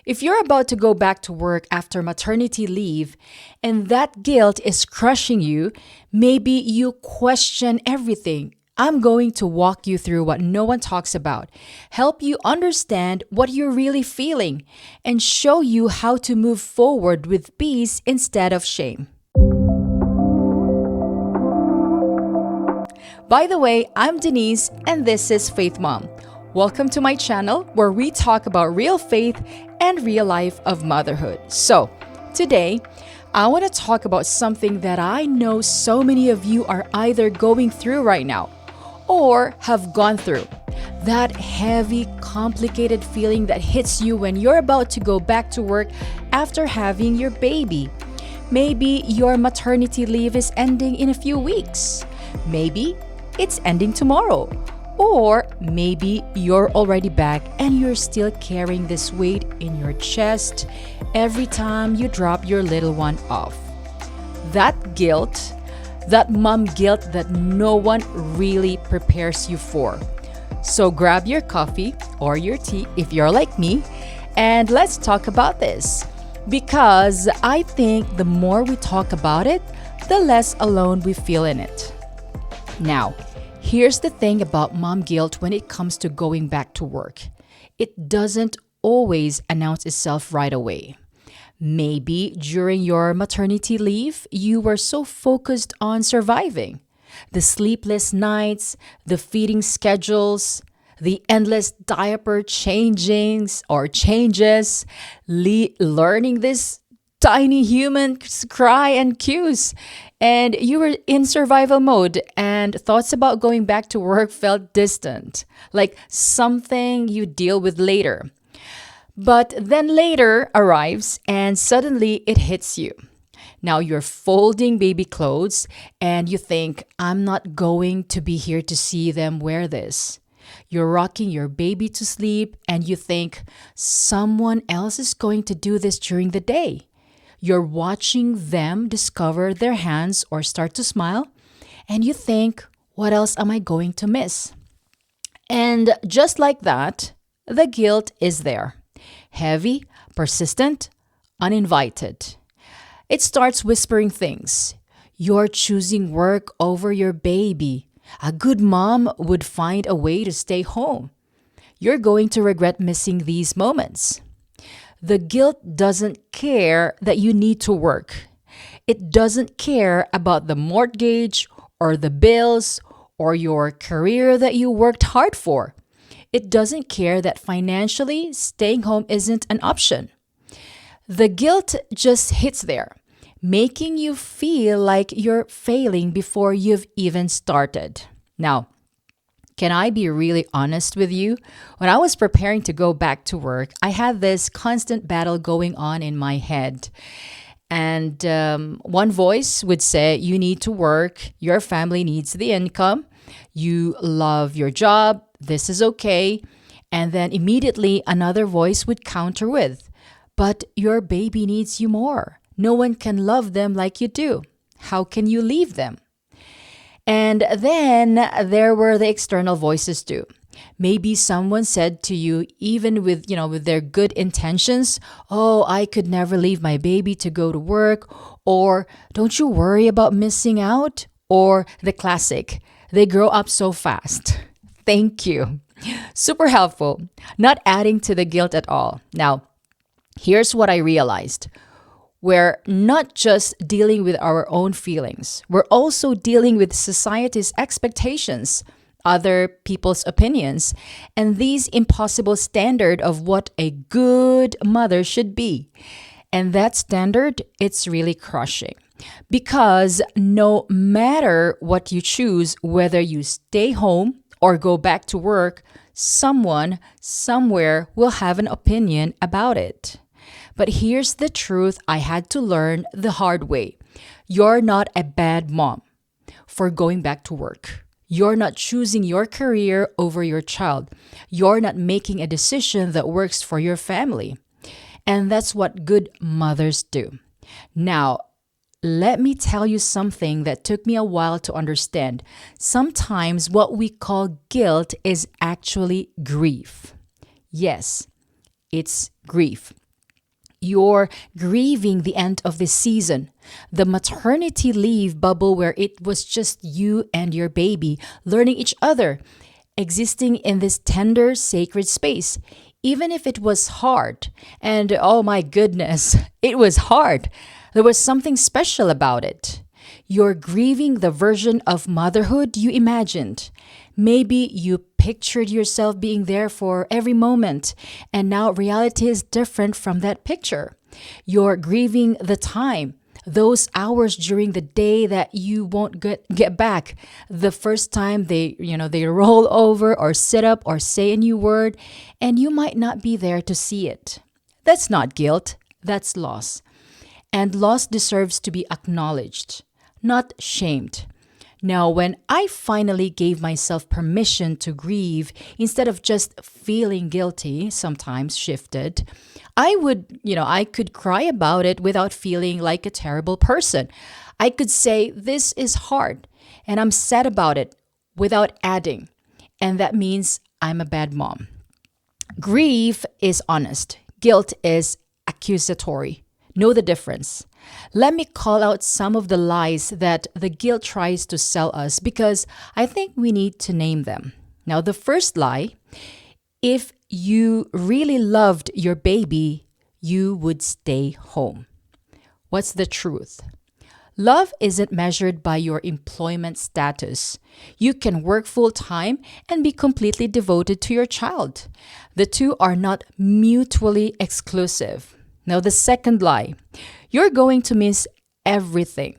If you're about to go back to work after maternity leave and that guilt is crushing you, maybe you question everything. I'm going to walk you through what no one talks about, help you understand what you're really feeling, and show you how to move forward with peace instead of shame. By the way, I'm Denise, and this is Faith Mom. Welcome to my channel where we talk about real faith and real life of motherhood. So, today, I want to talk about something that I know so many of you are either going through right now or have gone through. That heavy, complicated feeling that hits you when you're about to go back to work after having your baby. Maybe your maternity leave is ending in a few weeks. Maybe it's ending tomorrow. Or maybe you're already back and you're still carrying this weight in your chest every time you drop your little one off. That guilt, that mom guilt that no one really prepares you for. So grab your coffee or your tea if you're like me, and let's talk about this. Because I think the more we talk about it, the less alone we feel in it. Now, here's the thing about mom guilt when it comes to going back to work. It doesn't always announce itself right away. Maybe during your maternity leave, you were so focused on surviving. The sleepless nights, the feeding schedules, the endless diaper changings or changes, learning this tiny humans cry and cues. And you were in survival mode, and thoughts about going back to work felt distant, like something you deal with later. But then later arrives, and suddenly it hits you. Now you're folding baby clothes, and you think, I'm not going to be here to see them wear this. You're rocking your baby to sleep, and you think, someone else is going to do this during the day. You're watching them discover their hands or start to smile, and you think, what else am I going to miss? And just like that, the guilt is there. Heavy, persistent, uninvited. It starts whispering things. You're choosing work over your baby. A good mom would find a way to stay home. You're going to regret missing these moments. The guilt doesn't care that you need to work. It doesn't care about the mortgage or the bills or your career that you worked hard for. It doesn't care that financially staying home isn't an option. The guilt just hits there, making you feel like you're failing before you've even started. Now, can I be really honest with you? When I was preparing to go back to work, I had this constant battle going on in my head. And one voice would say, you need to work, your family needs the income, you love your job, this is okay. And then immediately another voice would counter with, but your baby needs you more. No one can love them like you do. How can you leave them? And then there were the external voices too. Maybe someone said to you, even with their good intentions, oh, I could never leave my baby to go to work, or don't you worry about missing out, or the classic, they grow up so fast. Thank you. Super helpful, not adding to the guilt at all. Now, here's what I realized. We're not just dealing with our own feelings. We're also dealing with society's expectations, other people's opinions, and these impossible standard of what a good mother should be. And that standard, it's really crushing. Because no matter what you choose, whether you stay home or go back to work, someone somewhere will have an opinion about it. But here's the truth I had to learn the hard way. You're not a bad mom for going back to work. You're not choosing your career over your child. You're not making a decision that works for your family. And that's what good mothers do. Now, let me tell you something that took me a while to understand. Sometimes what we call guilt is actually grief. Yes, it's grief. You're grieving the end of this season, the maternity leave bubble where it was just you and your baby learning each other, existing in this tender, sacred space, even if it was hard. And oh my goodness, it was hard. There was something special about it. You're grieving the version of motherhood you imagined. Maybe you pictured yourself being there for every moment, and now reality is different from that picture. You're grieving the time, those hours during the day that you won't get back. The first time they roll over or sit up or say a new word, and you might not be there to see it. That's not guilt, that's loss. And loss deserves to be acknowledged, not shamed. Now, when I finally gave myself permission to grieve instead of just feeling guilty, sometimes shifted, I could cry about it without feeling like a terrible person. I could say, this is hard and I'm sad about it without adding. And that means I'm a bad mom. Grief is honest. Guilt is accusatory. Know the difference. Let me call out some of the lies that the guilt tries to sell us because I think we need to name them. Now, the first lie, if you really loved your baby, you would stay home. What's the truth? Love isn't measured by your employment status. You can work full time and be completely devoted to your child. The two are not mutually exclusive. Now, the second lie, you're going to miss everything.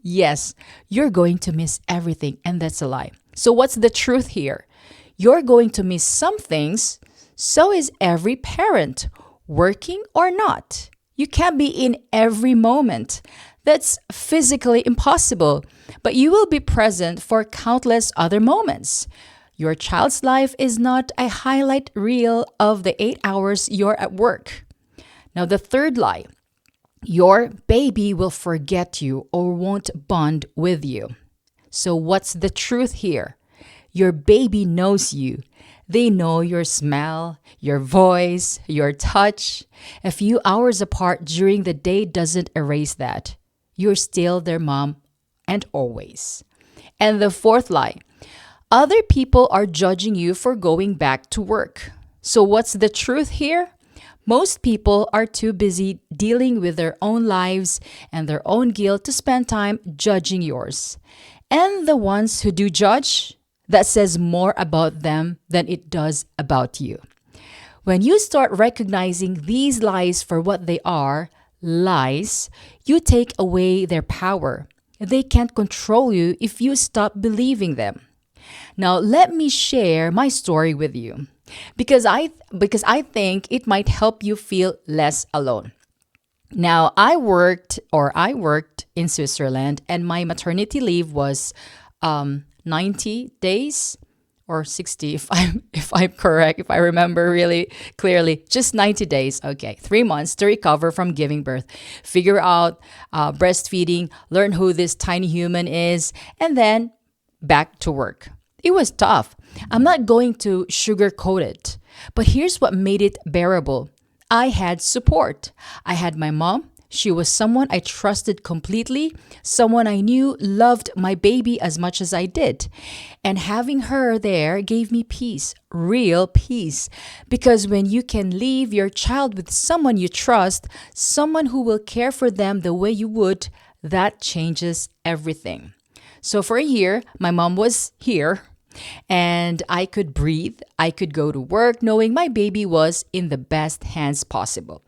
Yes, you're going to miss everything, and that's a lie. So, what's the truth here? You're going to miss some things, so is every parent, working or not. You can't be in every moment. That's physically impossible, but you will be present for countless other moments. Your child's life is not a highlight reel of the 8 hours you're at work. Now, the third lie, your baby will forget you or won't bond with you. So what's the truth here? Your baby knows you. They know your smell, your voice, your touch. A few hours apart during the day doesn't erase that. You're still their mom and always. And the fourth lie, other people are judging you for going back to work. So what's the truth here? Most people are too busy dealing with their own lives and their own guilt to spend time judging yours. And the ones who do judge, that says more about them than it does about you. When you start recognizing these lies for what they are, lies, you take away their power. They can't control you if you stop believing them. Now, let me share my story with you because I think it might help you feel less alone. Now, I worked in Switzerland, and my maternity leave was 90 days or 60 if I'm correct, if I remember really clearly, just 90 days. Okay, 3 months to recover from giving birth, figure out breastfeeding, learn who this tiny human is, and then back to work. It was tough. I'm not going to sugarcoat it, but here's what made it bearable. I had support. I had my mom. She was someone I trusted completely, someone I knew loved my baby as much as I did. And having her there gave me peace, real peace. Because when you can leave your child with someone you trust, someone who will care for them the way you would, that changes everything. So for a year, my mom was here. And I could breathe. I could go to work knowing my baby was in the best hands possible.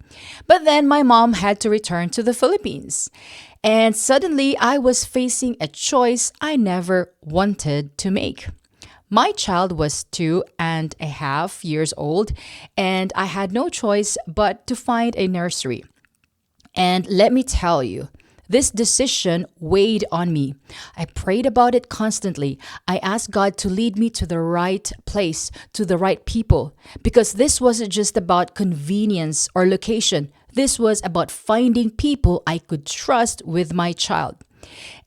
But then my mom had to return to the Philippines. And suddenly I was facing a choice I never wanted to make. My child was 2.5 years old, and I had no choice but to find a nursery. And let me tell you, this decision weighed on me. I prayed about it constantly. I asked God to lead me to the right place, to the right people, because this wasn't just about convenience or location. This was about finding people I could trust with my child.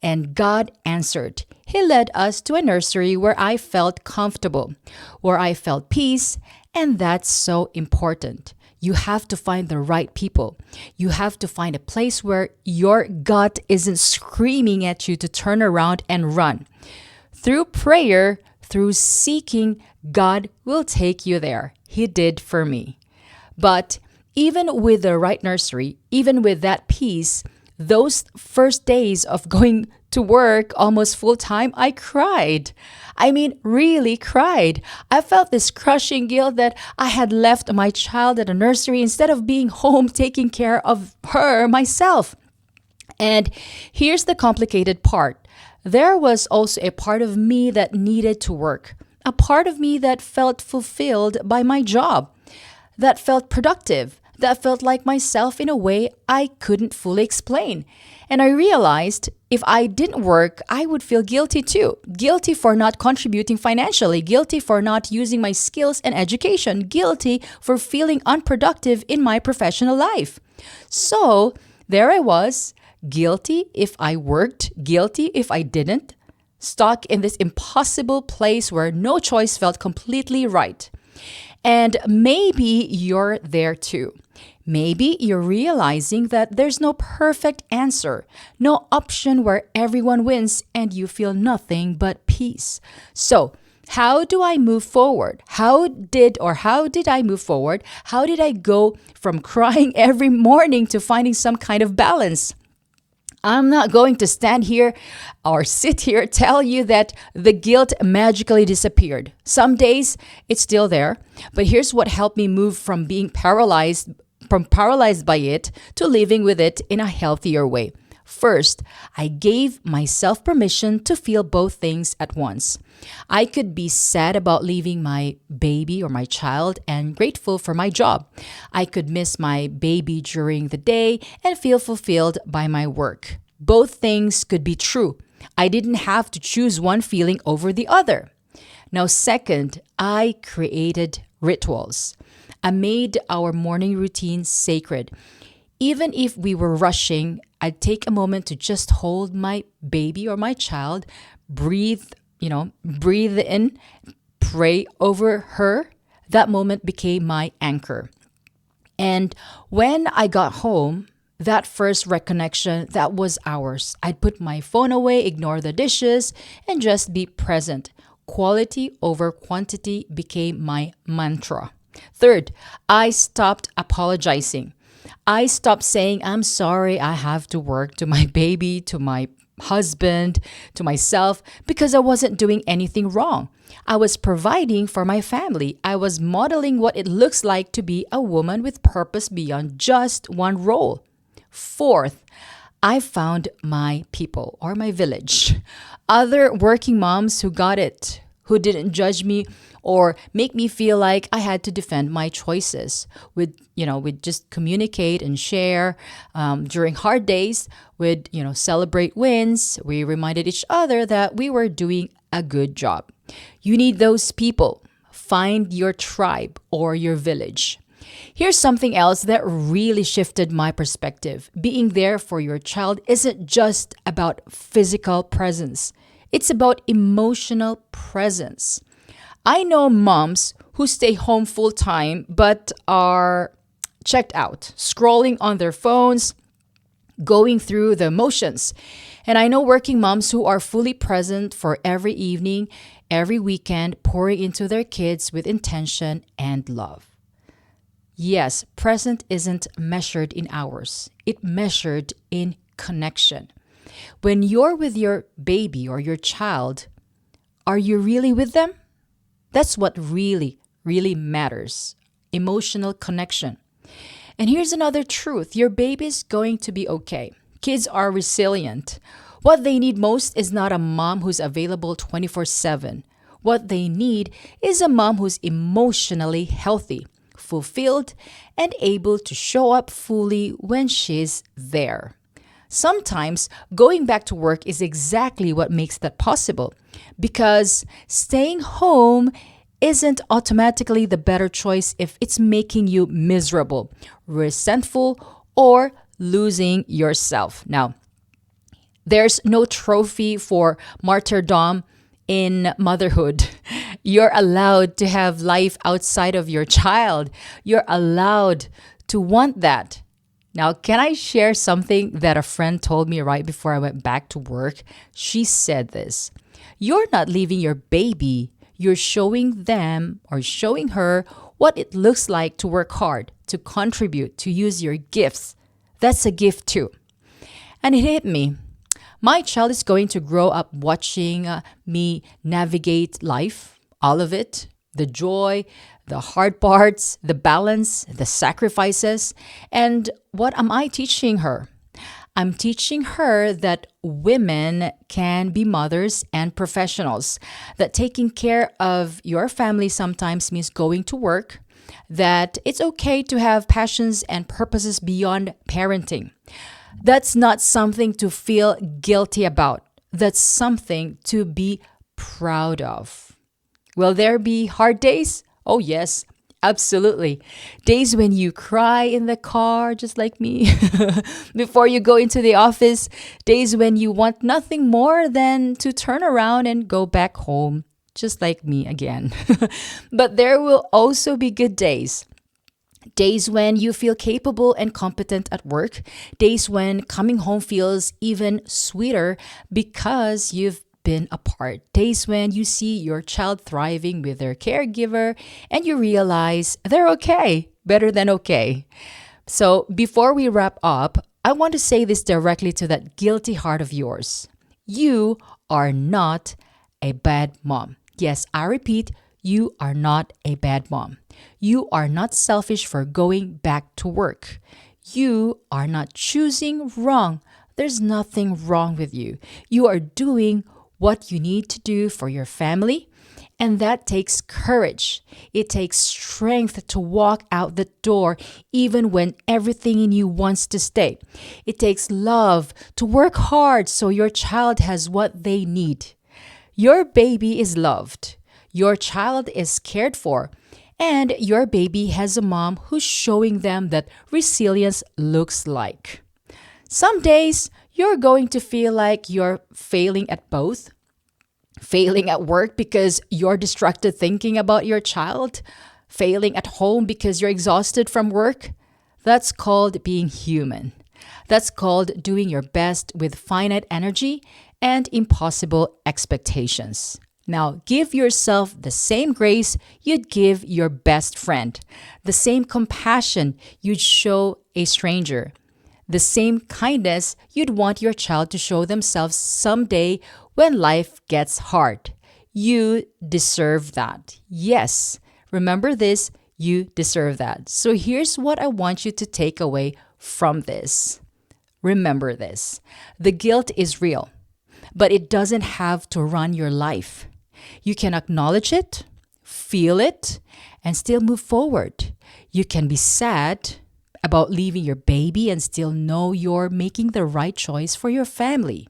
And God answered. He led us to a nursery where I felt comfortable, where I felt peace, and that's so important. You have to find the right people. You have to find a place where your gut isn't screaming at you to turn around and run. Through prayer, through seeking, God will take you there. He did for me. But even with the right nursery, even with that peace, those first days of going to work almost full time, I cried. I mean, really cried. I felt this crushing guilt that I had left my child at a nursery instead of being home taking care of her myself. And here's the complicated part. There was also a part of me that needed to work, a part of me that felt fulfilled by my job, that felt productive, that felt like myself in a way I couldn't fully explain. And I realized if I didn't work, I would feel guilty too. Guilty for not contributing financially, guilty for not using my skills and education, guilty for feeling unproductive in my professional life. So there I was, guilty if I worked, guilty if I didn't, stuck in this impossible place where no choice felt completely right. And maybe you're there too. Maybe you're realizing that there's no perfect answer, no option where everyone wins and you feel nothing but peace. So, how do I move forward? How did I move forward? How did I go from crying every morning to finding some kind of balance? I'm not going to stand here or sit here tell you that the guilt magically disappeared. Some days it's still there, but here's what helped me move from being paralyzed by it to living with it in a healthier way. First, I gave myself permission to feel both things at once. I could be sad about leaving my baby or my child and grateful for my job. I could miss my baby during the day and feel fulfilled by my work. Both things could be true. I didn't have to choose one feeling over the other. Now, second, I created rituals. I made our morning routine sacred. Even if we were rushing, I'd take a moment to just hold my baby or my child, breathe in, pray over her. That moment became my anchor. And when I got home, that first reconnection, that was ours. I'd put my phone away, ignore the dishes, and just be present. Quality over quantity became my mantra. Third, I stopped apologizing. I stopped saying, I'm sorry, I have to work, to my baby, to my husband, to myself, because I wasn't doing anything wrong. I was providing for my family. I was modeling what it looks like to be a woman with purpose beyond just one role. Fourth, I found my people or my village. Other working moms who got it, who didn't judge me or make me feel like I had to defend my choices. We'd just communicate and share during hard days. We'd, celebrate wins. We reminded each other that we were doing a good job. You need those people. Find your tribe or your village. Here's something else that really shifted my perspective. Being there for your child isn't just about physical presence. It's about emotional presence. I know moms who stay home full time but are checked out, scrolling on their phones, going through the motions. And I know working moms who are fully present for every evening, every weekend, pouring into their kids with intention and love. Yes, present isn't measured in hours. It's measured in connection. When you're with your baby or your child, are you really with them? That's what really, really matters. Emotional connection. And here's another truth. Your baby's going to be okay. Kids are resilient. What they need most is not a mom who's available 24/7. What they need is a mom who's emotionally healthy, fulfilled, and able to show up fully when she's there. Sometimes going back to work is exactly what makes that possible, because staying home isn't automatically the better choice if it's making you miserable, resentful, or losing yourself. Now, there's no trophy for martyrdom in motherhood. You're allowed to have life outside of your child. You're allowed to want that. Now, can I share something that a friend told me right before I went back to work? She said this: you're not leaving your baby. You're showing them or showing her what it looks like to work hard, to contribute, to use your gifts. That's a gift too. And it hit me. My child is going to grow up watching me navigate life, all of it, the joy, the hard parts, the balance, the sacrifices. And what am I teaching her? I'm teaching her that women can be mothers and professionals, that taking care of your family sometimes means going to work, that it's okay to have passions and purposes beyond parenting. That's not something to feel guilty about. That's something to be proud of. Will there be hard days? Oh, yes, absolutely. Days when you cry in the car, just like me, before you go into the office. Days when you want nothing more than to turn around and go back home, just like me again. But there will also be good days. Days when you feel capable and competent at work. Days when coming home feels even sweeter because you've been apart. Days when you see your child thriving with their caregiver and you realize they're okay, better than okay. So before we wrap up, I want to say this directly to that guilty heart of yours. You are not a bad mom. Yes, I repeat, you are not a bad mom. You are not selfish for going back to work. You are not choosing wrong. There's nothing wrong with you. You are doing what you need to do for your family, and that takes courage. It takes strength to walk out the door even when everything in you wants to stay. It takes love to work hard so your child has what they need. Your baby is loved. Your child is cared for. And your baby has a mom who's showing them that resilience looks like. Some days, you're going to feel like you're failing at both. Failing at work because you're distracted thinking about your child. Failing at home because you're exhausted from work. That's called being human. That's called doing your best with finite energy and impossible expectations. Now, give yourself the same grace you'd give your best friend, the same compassion you'd show a stranger, the same kindness you'd want your child to show themselves someday when life gets hard. You deserve that. Yes, remember this, you deserve that. So here's what I want you to take away from this. Remember this. The guilt is real, but it doesn't have to run your life. You can acknowledge it, feel it, and still move forward. You can be sad about leaving your baby and still know you're making the right choice for your family.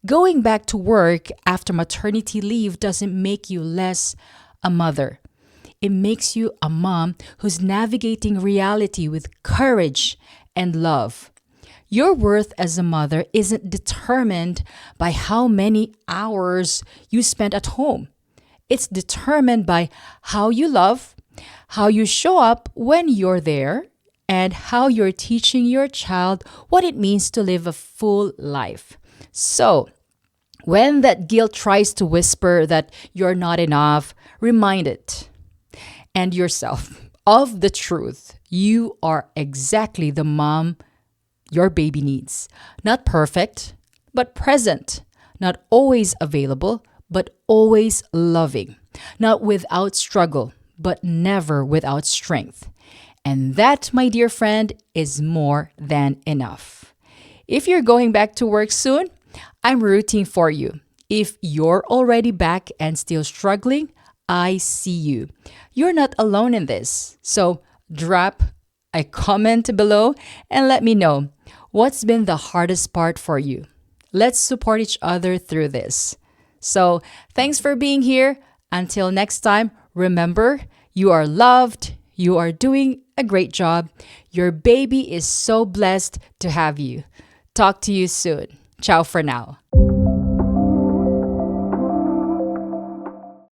Going back to work after maternity leave doesn't make you less a mother. It makes you a mom who's navigating reality with courage and love. Your worth as a mother isn't determined by how many hours you spend at home. It's determined by how you love, how you show up when you're there, and how you're teaching your child what it means to live a full life. So, when that guilt tries to whisper that you're not enough, remind it and yourself of the truth. You are exactly the mom your baby needs. Not perfect, but present. Not always available, but always loving. Not without struggle, but never without strength. And that, my dear friend, is more than enough. If you're going back to work soon, I'm rooting for you. If you're already back and still struggling, I see you. You're not alone in this. So drop a comment below and let me know what's been the hardest part for you. Let's support each other through this. So thanks for being here. Until next time, remember, you are loved. You are doing a great job. Your baby is so blessed to have you. Talk to you soon. Ciao for now.